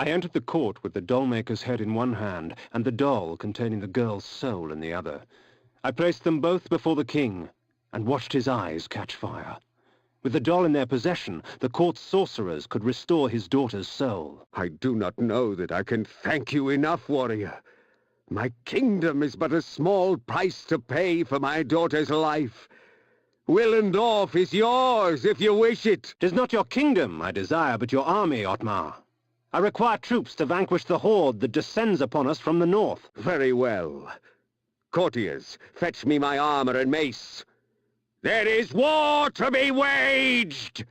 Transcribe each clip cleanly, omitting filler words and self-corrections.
I entered the court with the doll-maker's head in one hand and the doll containing the girl's soul in the other. I placed them both before the king and watched his eyes catch fire. With the doll in their possession, the court's sorcerers could restore his daughter's soul. I do not know that I can thank you enough, warrior. My kingdom is but a small price to pay for my daughter's life. Willendorf is yours, if you wish it. 'Tis not your kingdom I desire, but your army, Ottmar. I require troops to vanquish the horde that descends upon us from the north. Very well. Courtiers, fetch me my armor and mace. There is war to be waged!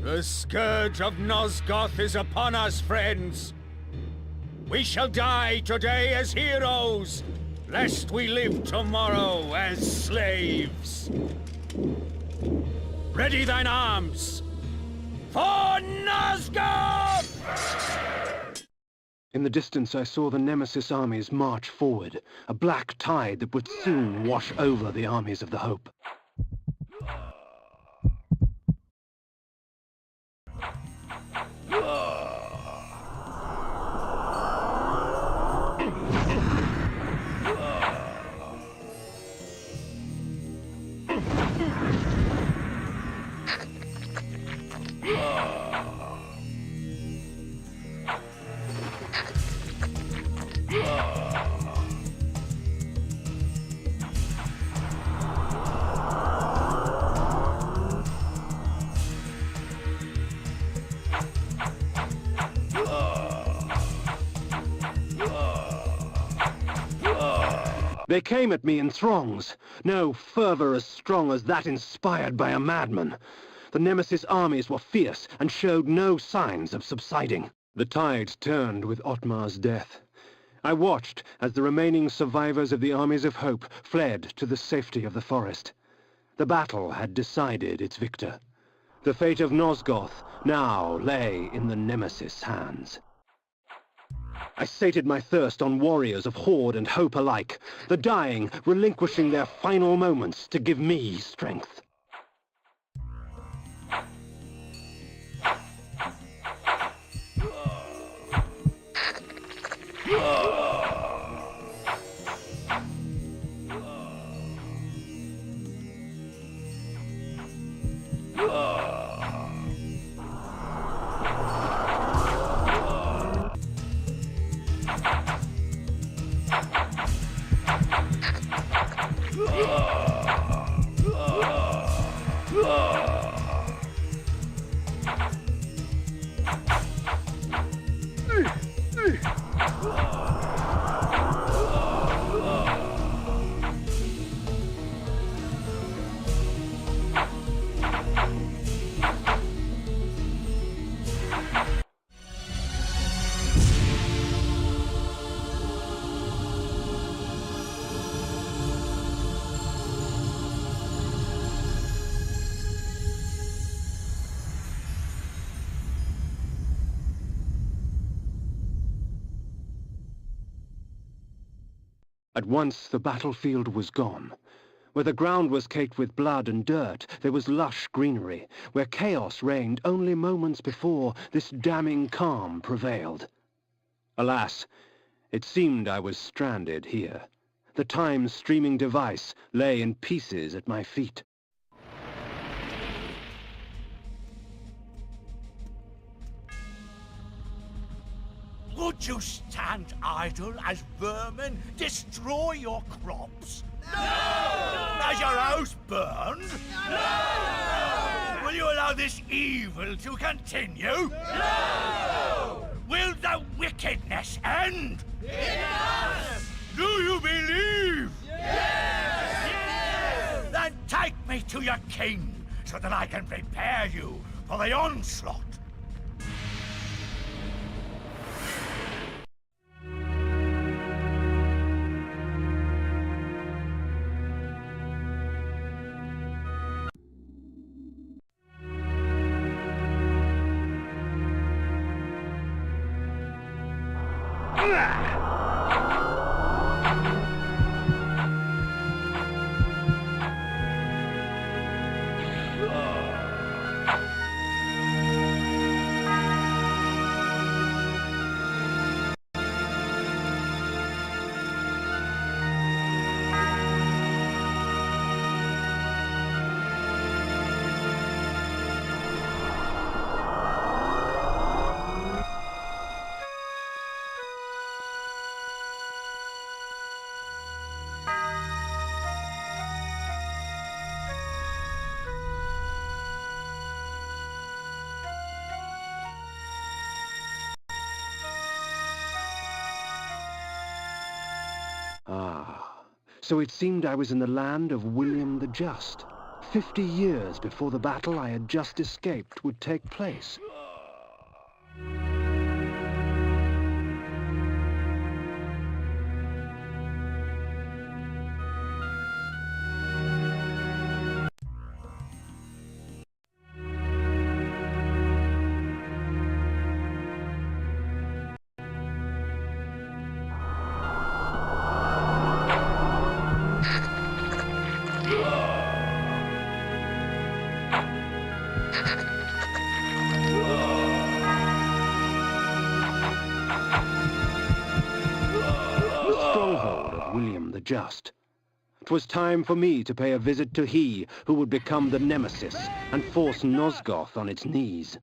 The scourge of Nosgoth is upon us, friends. We shall die today as heroes, lest we live tomorrow as slaves. Ready thine arms, for Nosgoth! In the distance I saw the Nemesis armies march forward, a black tide that would soon wash over the armies of the Hope. They came at me in throngs, no fervor as strong as that inspired by a madman. The Nemesis armies were fierce and showed no signs of subsiding. The tide turned with Ottmar's death. I watched as the remaining survivors of the armies of Hope fled to the safety of the forest. The battle had decided its victor. The fate of Nosgoth now lay in the Nemesis' hands. I sated my thirst on warriors of Horde and Hope alike, the dying relinquishing their final moments to give me strength. At once the battlefield was gone. Where the ground was caked with blood and dirt, there was lush greenery. Where chaos reigned only moments before, this damning calm prevailed. Alas, it seemed I was stranded here. The time-streaming device lay in pieces at my feet. Would you stand idle as vermin destroy your crops? No! As your house burned? No! Will you allow this evil to continue? No! Will the wickedness end? Yes! Do you believe? Yes! Yes! Then take me to your king, so that I can prepare you for the onslaught. Ah, so it seemed I was in the land of William the Just. 50 years before the battle I had just escaped would take place. Stronghold of William the Just. 'Twas time for me to pay a visit to he who would become the nemesis and force Nosgoth on its knees.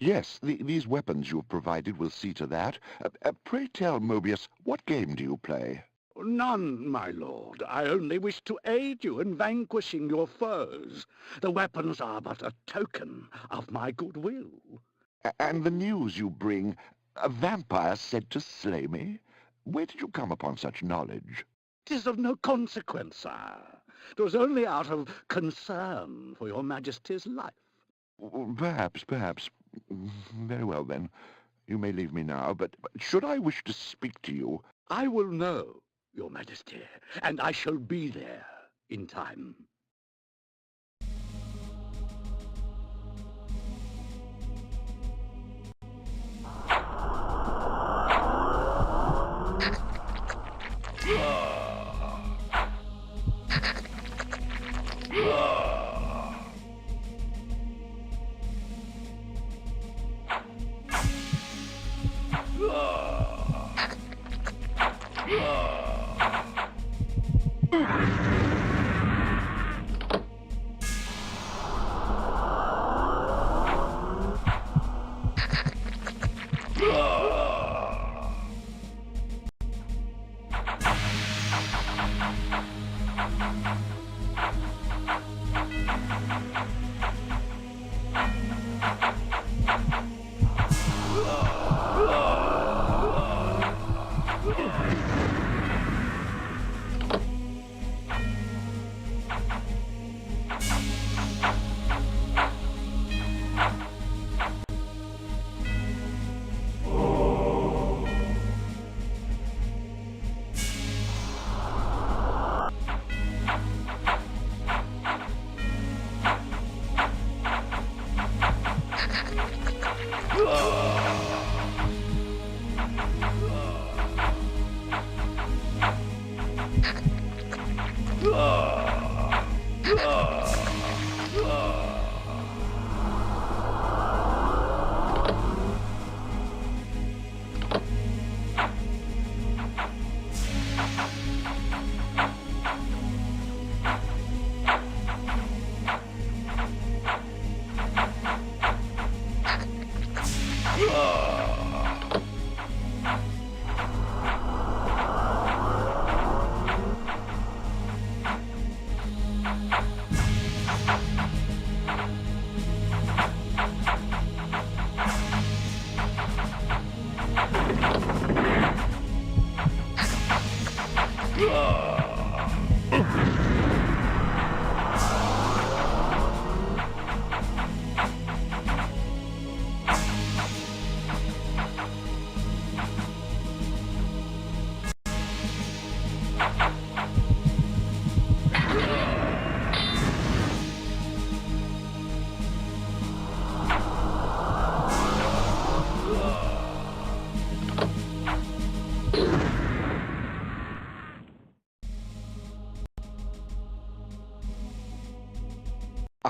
Yes, these weapons you've provided will see to that. Pray tell, Mobius, what game do you play? None, my lord. I only wish to aid you in vanquishing your foes. The weapons are but a token of my goodwill. And the news you bring, a vampire sent to slay me? Where did you come upon such knowledge? 'Tis of no consequence, sire. 'Twas only out of concern for your majesty's life. Perhaps. Very well, then. You may leave me now, but should I wish to speak to you... I will know, your majesty, and I shall be there in time.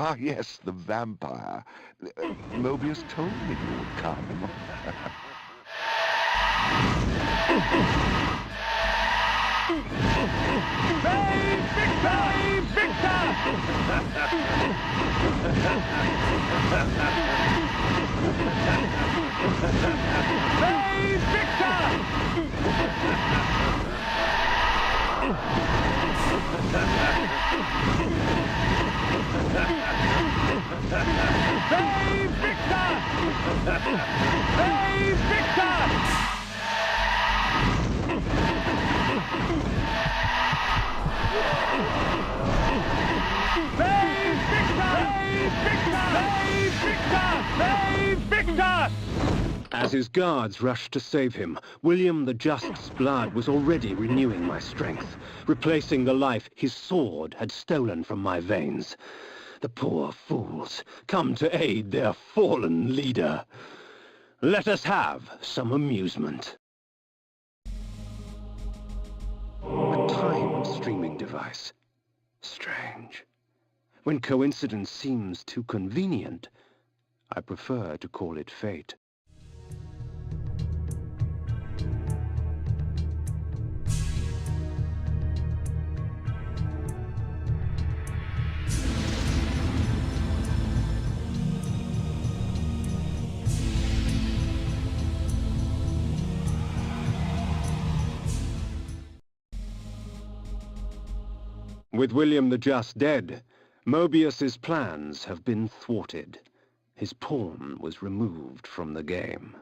Ah, yes, the vampire. Mobius told me you would come. Save Victor! Victor! Save Save Victor! Save Victor! Save Victor! Save Victor! As his guards rushed to save him, William the Just's blood was already renewing my strength, replacing the life his sword had stolen from my veins. The poor fools, come to aid their fallen leader. Let us have some amusement. A time streaming device. Strange. When coincidence seems too convenient, I prefer to call it fate. With William the Just dead, Mobius's plans have been thwarted. His pawn was removed from the game.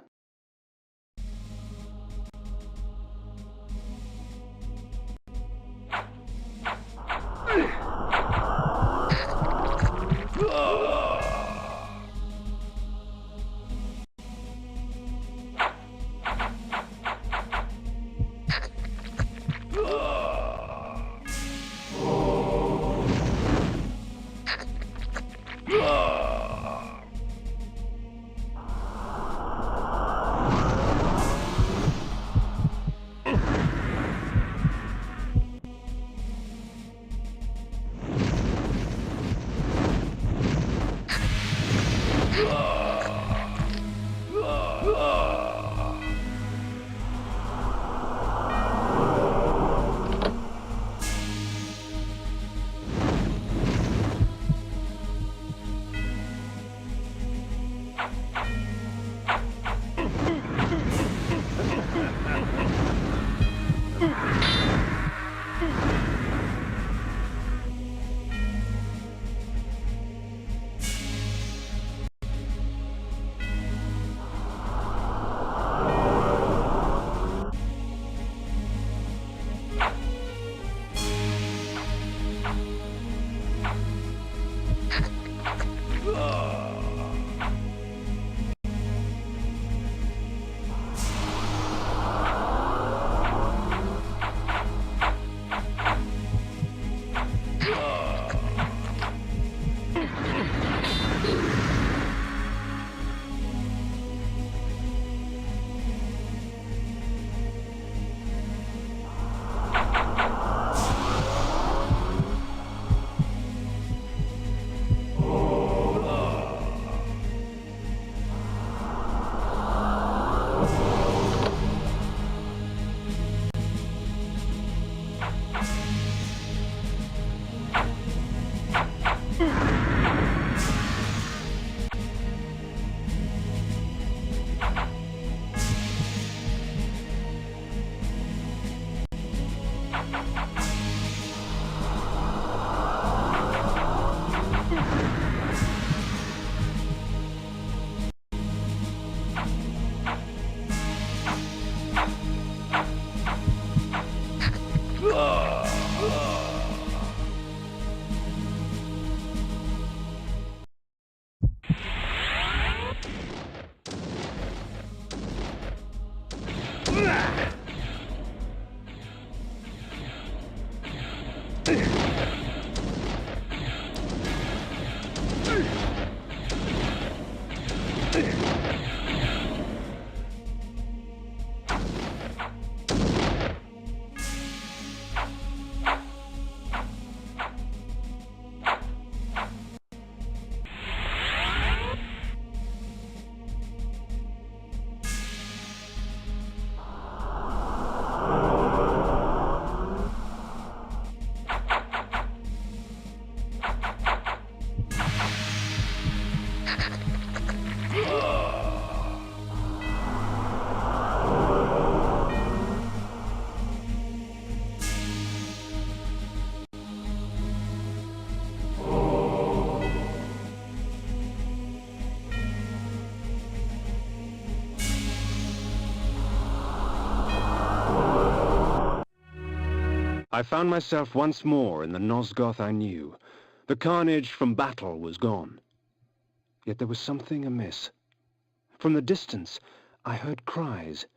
I found myself once more in the Nosgoth I knew. The carnage from battle was gone. Yet there was something amiss. From the distance, I heard cries,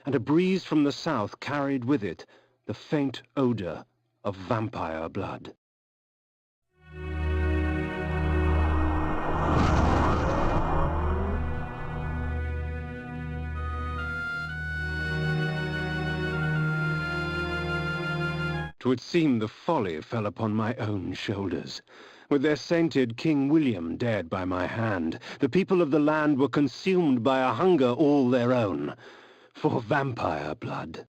and a breeze from the south carried with it the faint odor of vampire blood. Twould seem the folly fell upon my own shoulders. With their sainted King William dead by my hand, the people of the land were consumed by a hunger all their own, for vampire blood.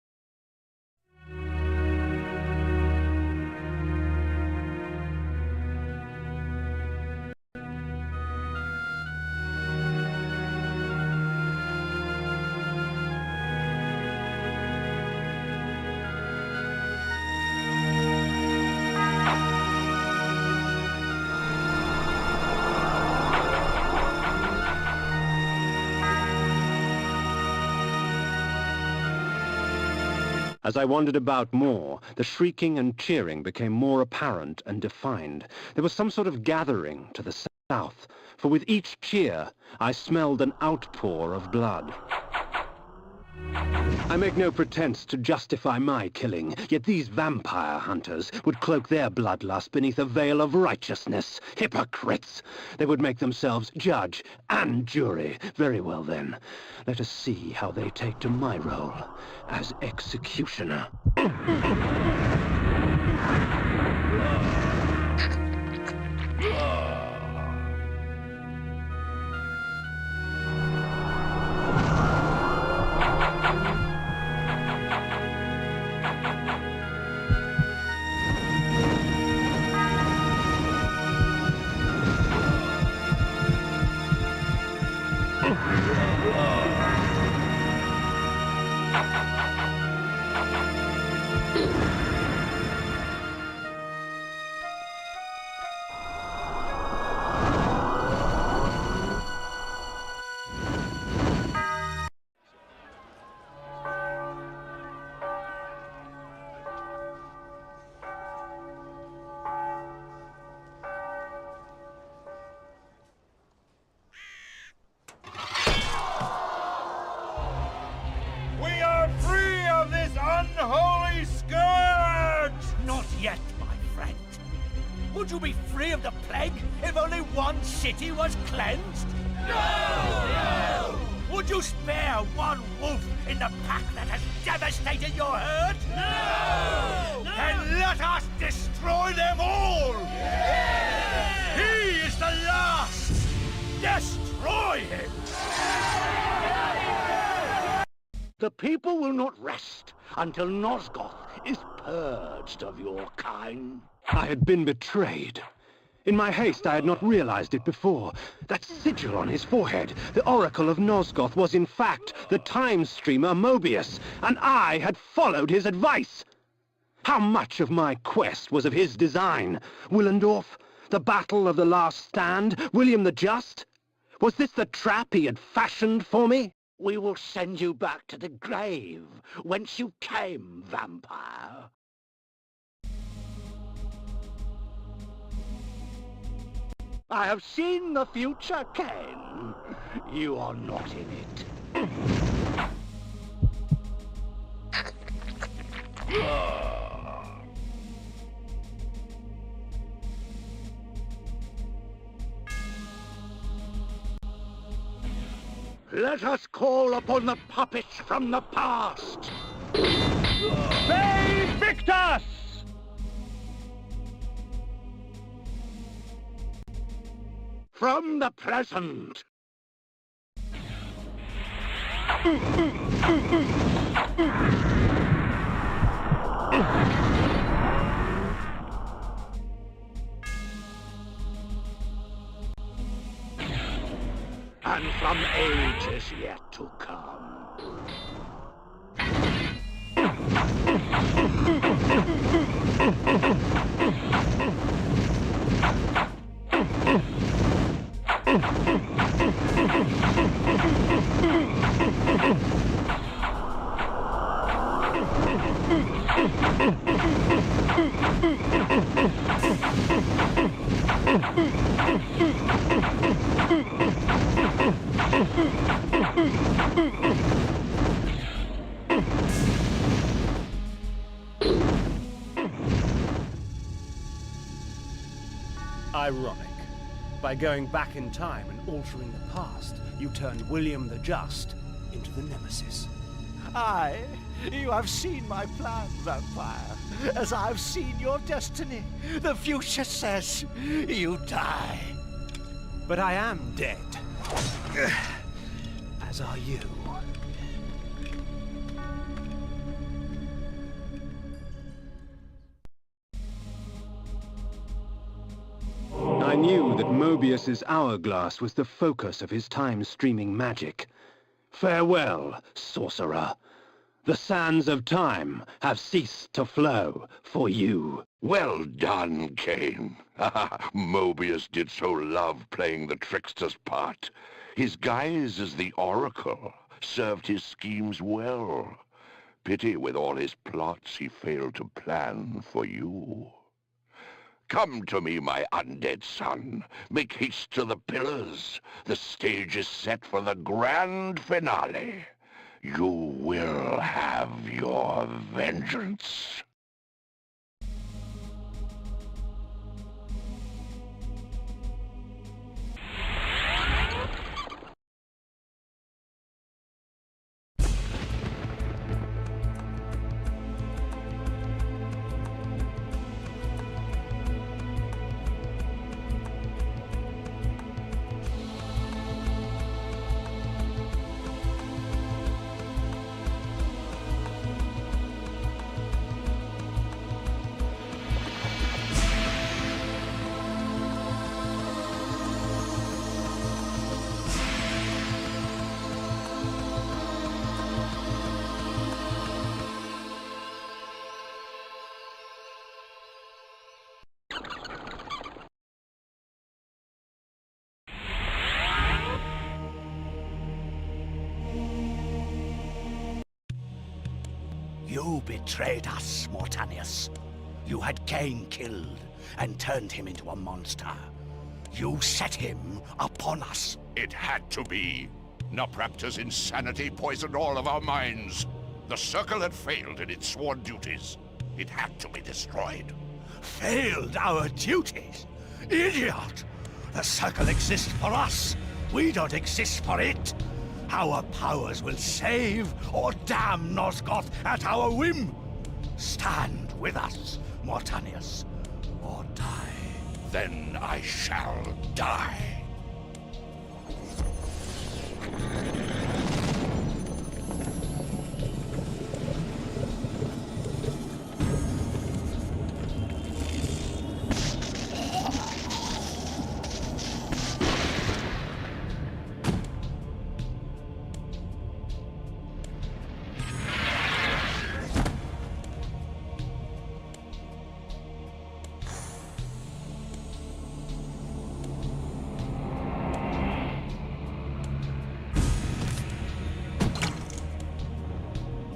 As I wandered about more, the shrieking and cheering became more apparent and defined. There was some sort of gathering to the south, for with each cheer I smelled an outpour of blood. I make no pretense to justify my killing, yet these vampire hunters would cloak their bloodlust beneath a veil of righteousness. Hypocrites! They would make themselves judge and jury. Very well then, let us see how they take to my role as executioner. Unholy scourge! Not yet, my friend. Would you be free of the plague if only one city was cleansed? No! Would you spare one wolf in the pack that has devastated your herd? No! Then let us destroy them all! Yeah! He is the last! Destroy him! The people will not rest until Nosgoth is purged of your kind. I had been betrayed. In my haste, I had not realized it before. That sigil on his forehead, the Oracle of Nosgoth, was in fact the time streamer Mobius, and I had followed his advice. How much of my quest was of his design? Willendorf? The Battle of the Last Stand? William the Just? Was this the trap he had fashioned for me? We will send you back to the grave, whence you came, vampire. I have seen the future, Kain. You are not in it. Let us call upon the puppets from the past. They Victus! From the present. And from ages yet to come. Ironic. By going back in time and altering the past, you turned William the Just into the Nemesis. Aye, you have seen my plan, vampire, as I've seen your destiny. The future says you die. But I am dead. As are you. I knew that Mobius's hourglass was the focus of his time-streaming magic. Farewell, sorcerer. The sands of time have ceased to flow for you. Well done, Kain. Mobius did so love playing the trickster's part. His guise as the Oracle served his schemes well. Pity with all his plots he failed to plan for you. Come to me, my undead son. Make haste to the pillars. The stage is set for the grand finale. You will have your vengeance. You betrayed us, Mortanius. You had Kain killed and turned him into a monster. You set him upon us. It had to be. Napraptor's insanity poisoned all of our minds. The Circle had failed in its sworn duties. It had to be destroyed. Failed our duties? Idiot! The Circle exists for us. We don't exist for it. Our powers will save or damn Nosgoth at our whim. Stand with us, Mortanius, or die. Then I shall die.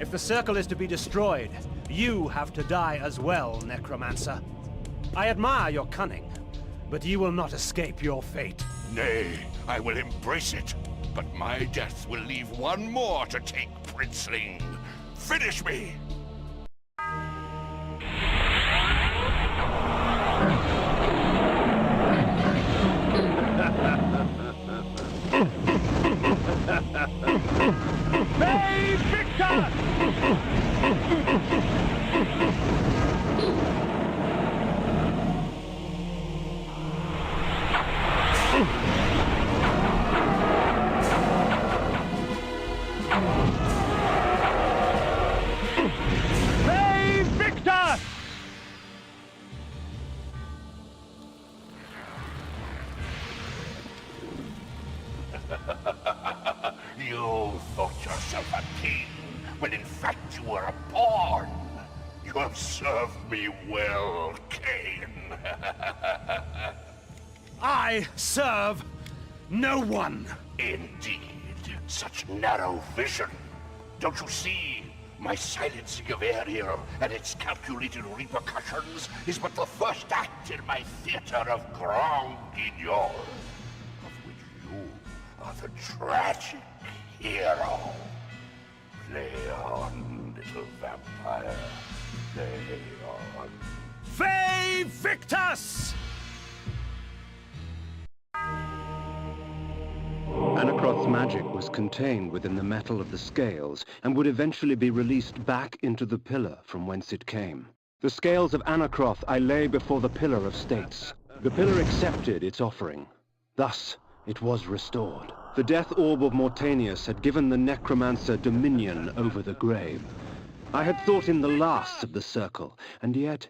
If the Circle is to be destroyed, you have to die as well, Necromancer. I admire your cunning, but you will not escape your fate. Nay, I will embrace it. But my death will leave one more to take, Princeling. Finish me! Save Victor! Save Victor! You thought yourself a king, when in fact you were a pawn. You have served me well, Kain. I serve no one. Indeed, such narrow vision. Don't you see? My silencing of Ariel and its calculated repercussions is but the first act in my theater of Grand Guignol, of which you are the tragic hero. Play on, little vampire. Play on. Fay Victus! magic was contained within the metal of the scales and would eventually be released back into the pillar from whence it came. The scales of Anacroth I lay before the Pillar of States. The pillar accepted its offering. Thus, it was restored. The death orb of Mortanius had given the necromancer dominion over the grave. I had thought him the last of the circle, and yet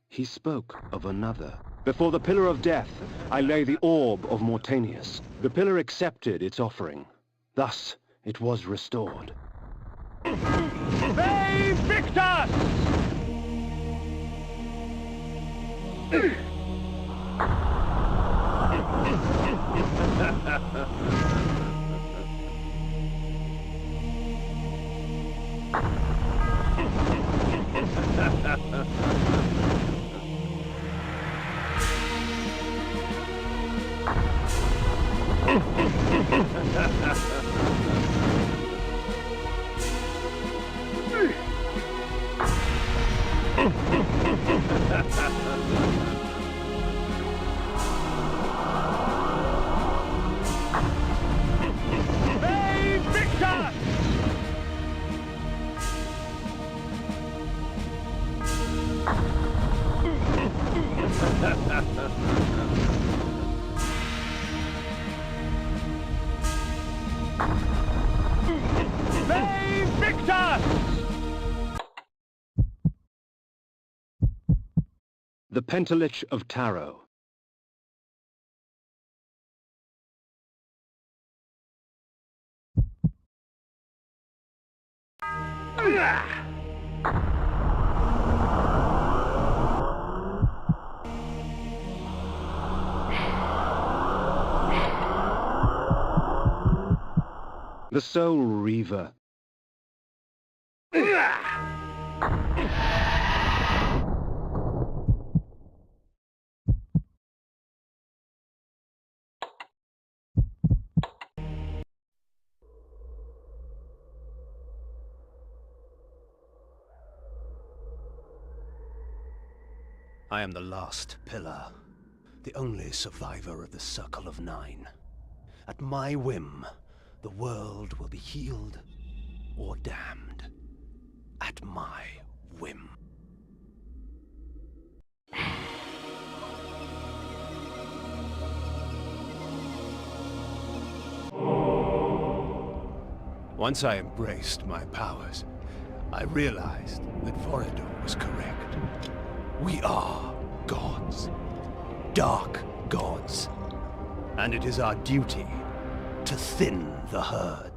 he spoke of another. Before the Pillar of Death, I lay the orb of Mortanius. The pillar accepted its offering. Thus, it was restored. They Victus! The Pentalich of Tarot. The Soul Reaver. I am the last pillar, the only survivor of the Circle of Nine. At my whim, the world will be healed or damned. At my whim. Once I embraced my powers, I realized that Vorador was correct. We are gods. Dark gods. And it is our duty to thin the herd.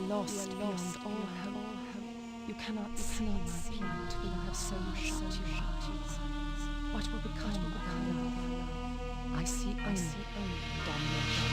Lost beyond all hope. You cannot see my plight, for you have so shut your eyes. What will become of our love? I see only domination.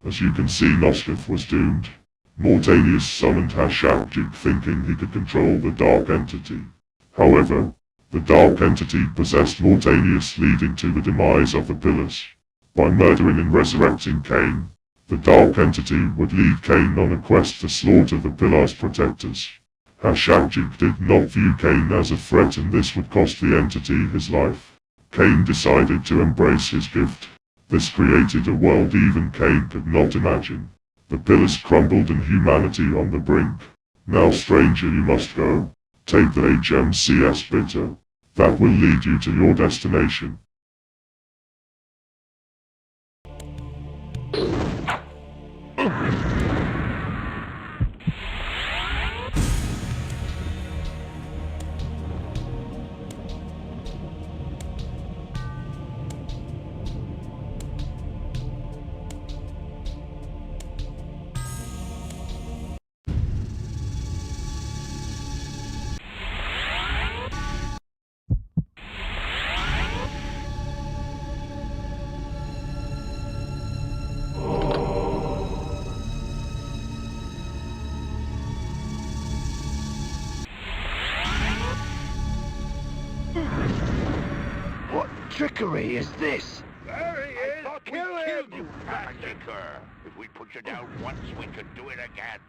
As you can see, Nosgoth was doomed. Mortanius summoned Hashakjuk thinking he could control the Dark Entity. However, the Dark Entity possessed Mortanius, leading to the demise of the Pillars. By murdering and resurrecting Kain, the Dark Entity would lead Kain on a quest to slaughter the Pillars' protectors. Hashakjuk did not view Kain as a threat, and this would cost the entity his life. Kain decided to embrace his gift. This created a world even Kain could not imagine. The Pillars crumbled and humanity on the brink. Now, stranger, you must go. Take the HMCS bitter. That will lead you to your destination. What trickery is this? There he is! Kill him! You massacre! If we put you down once, we could do it again.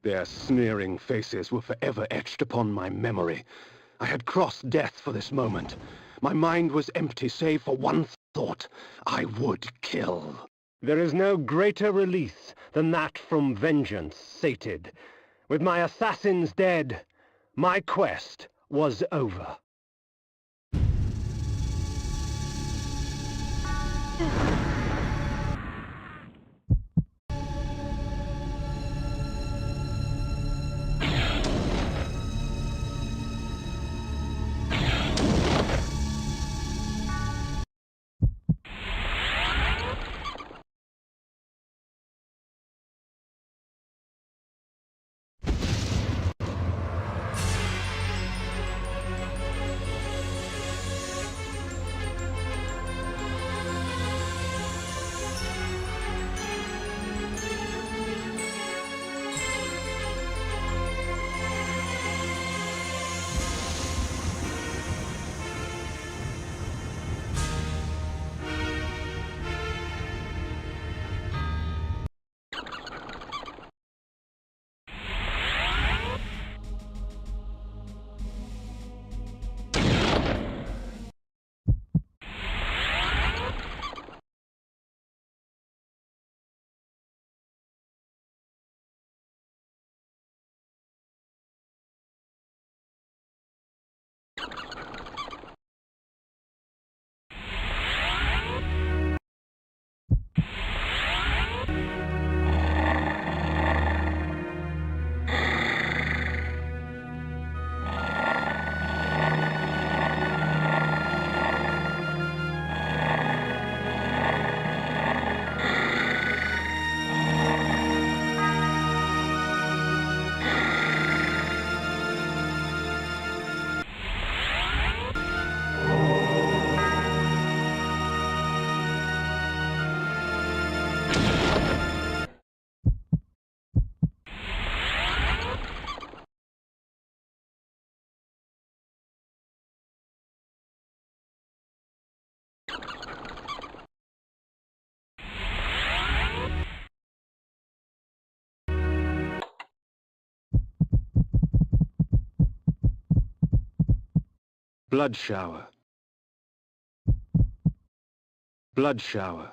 Their sneering faces were forever etched upon my memory. I had crossed death for this moment. My mind was empty save for one thought. I would kill. There is no greater release than that from vengeance sated. With my assassins dead, my quest was over. Blood shower. Blood shower.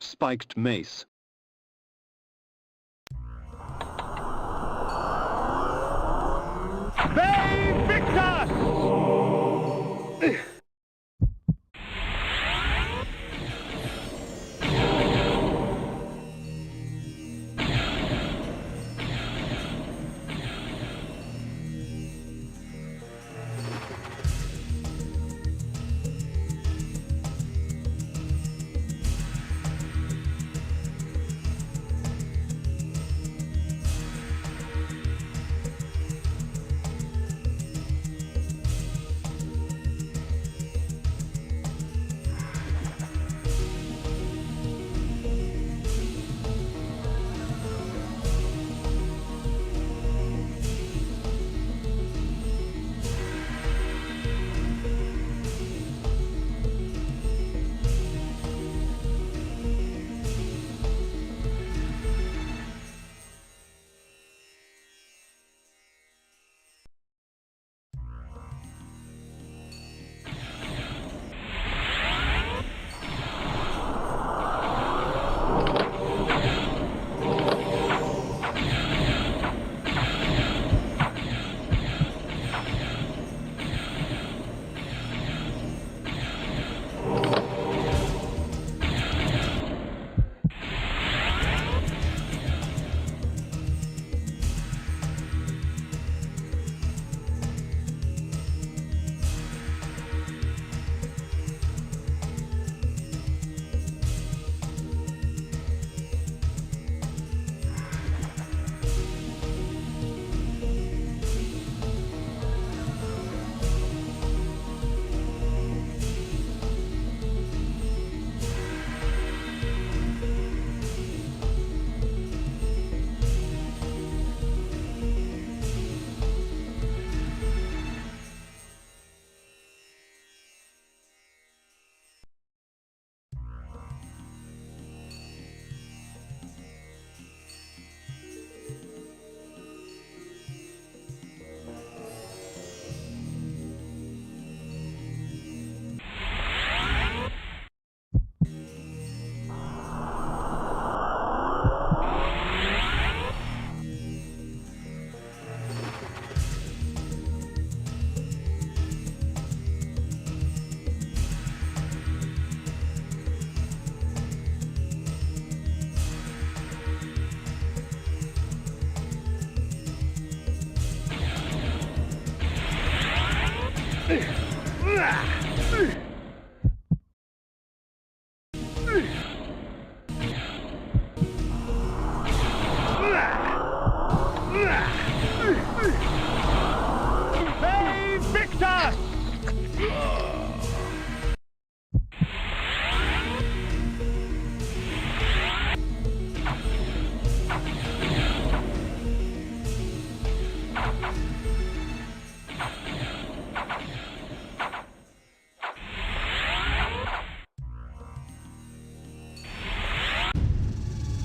Spiked mace. They Victor!